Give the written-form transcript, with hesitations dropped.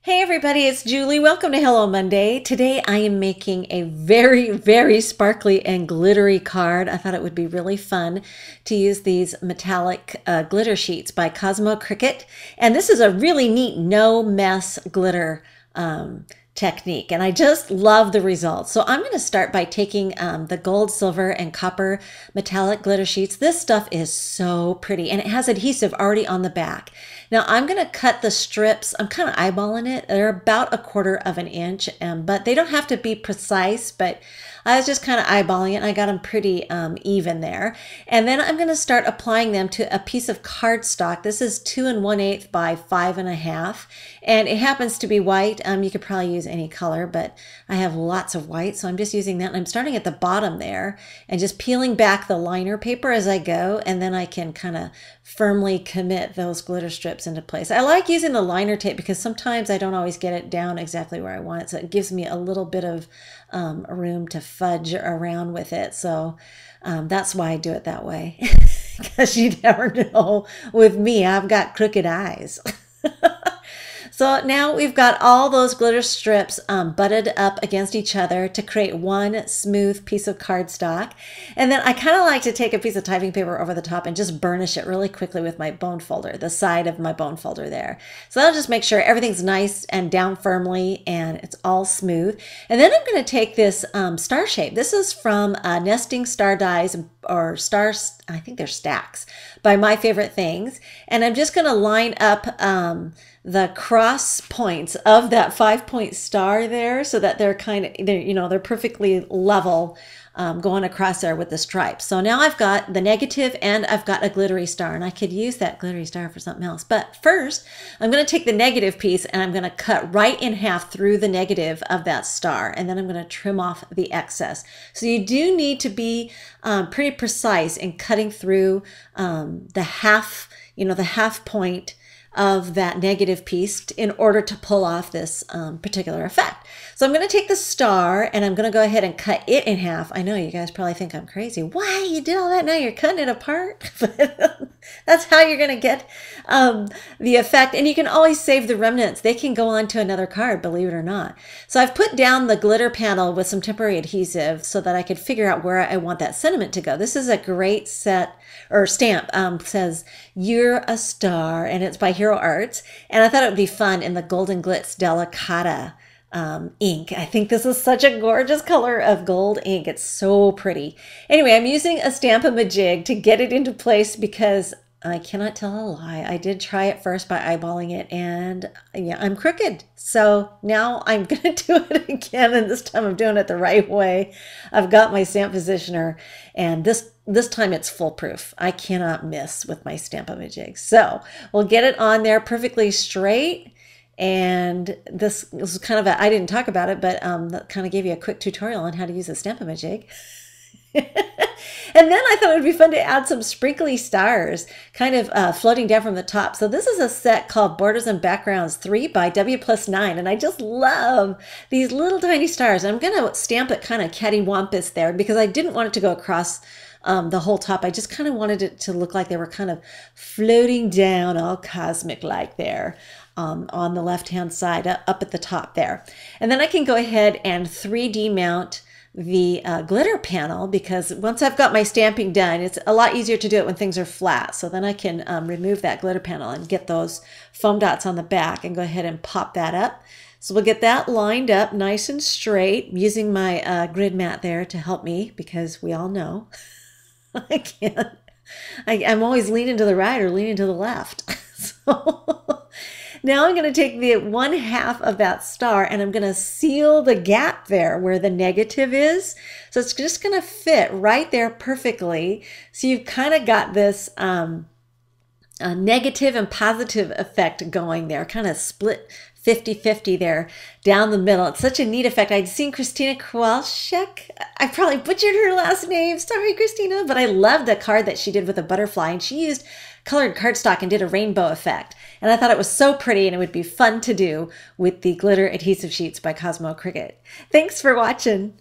Hey everybody, it's Julie. Welcome to Hello Monday. Today I am making a very sparkly and glittery card. I thought it would be really fun to use these metallic glitter sheets by Cosmo Cricut. And this is a really neat no mess glitter technique, and I just love the results. So I'm going to start by taking the gold, silver, and copper metallic glitter sheets. This stuff is so pretty, and it has adhesive already on the back. Now I'm going to cut the strips. I'm kind of eyeballing it. They're about 1/4 of an inch, but they don't have to be precise, but I was just kind of eyeballing it, and I got them pretty even there. And then I'm going to start applying them to a piece of cardstock. This is 2 1/8 by 5 1/2, and it happens to be white. You could probably use any color, but I have lots of white, so I'm just using that. And I'm starting at the bottom there and just peeling back the liner paper as I go, and then I can kind of firmly commit those glitter strips into place. I like using the liner tape because sometimes I don't always get it down exactly where I want it, so it gives me a little bit of room to fudge around with it. So that's why I do it that way, because you never know. With me, I've got crooked eyes. So now we've got all those glitter strips butted up against each other to create one smooth piece of cardstock. And then I kind of like to take a piece of typing paper over the top and just burnish it really quickly with my bone folder, the side of my bone folder there. So that'll just make sure everything's nice and down firmly and it's all smooth. And then I'm going to take this star shape. This is from Nesting Star Dies, or Stars, I think they're Stacks, by My Favorite Things. And I'm just going to line up the cross points of that 5-point star there, so that they're they're perfectly level going across there with the stripes. So now I've got the negative and I've got a glittery star, and I could use that glittery star for something else. But first, I'm going to take the negative piece and I'm going to cut right in half through the negative of that star, and then I'm going to trim off the excess. So you do need to be pretty precise in cutting through the half point of that negative piece in order to pull off this particular effect. So I'm going to take the star and I'm going to go ahead and cut it in half. I know you guys probably think I'm crazy. Why you did all that? Now you're cutting it apart. But that's how you're going to get the effect. And you can always save the remnants. They can go on to another card, believe it or not. So I've put down the glitter panel with some temporary adhesive so that I could figure out where I want that sentiment to go. This is a great set or stamp. Says "You're a Star," and it's by Hero Arts. And I thought it would be fun in the Golden Glitz Delicata ink. I think this is such a gorgeous color of gold ink. It's so pretty. Anyway, I'm using a Stamp-A-Majig to get it into place because I cannot tell a lie. I did try it first by eyeballing it, and yeah, I'm crooked. So now I'm going to do it again, and this time I'm doing it the right way. I've got my stamp positioner, and this time it's foolproof. I cannot miss with my Stamp-A-Majig. So we'll get it on there perfectly straight. And this was kind of I didn't talk about it, but that kind of gave you a quick tutorial on how to use a Stamp-A-Majig. And then I thought it would be fun to add some sprinkly stars kind of floating down from the top. So this is a set called Borders and Backgrounds 3 by W+9. And I just love these little tiny stars. I'm going to stamp it kind of cattywampus there because I didn't want it to go across the whole top. I just kind of wanted it to look like they were kind of floating down all cosmic like there. On the left-hand side, up at the top there. And then I can go ahead and 3D mount the glitter panel, because once I've got my stamping done, it's a lot easier to do it when things are flat. So then I can remove that glitter panel and get those foam dots on the back and go ahead and pop that up. So we'll get that lined up nice and straight using my grid mat there to help me, because we all know I can't. I'm always leaning to the right or leaning to the left. So now I'm going to take the 1/2 of that star and I'm going to seal the gap there where the negative is. So it's just going to fit right there perfectly. So you've kind of got this negative and positive effect going there, kind of split 50-50 there down the middle. It's such a neat effect. I'd seen Christina Kowalczyk. I probably butchered her last name. Sorry, Christina. But I loved the card that she did with a butterfly, and she used colored cardstock and did a rainbow effect. And I thought it was so pretty, and it would be fun to do with the glitter adhesive sheets by Cosmo Cricut. Thanks for watching.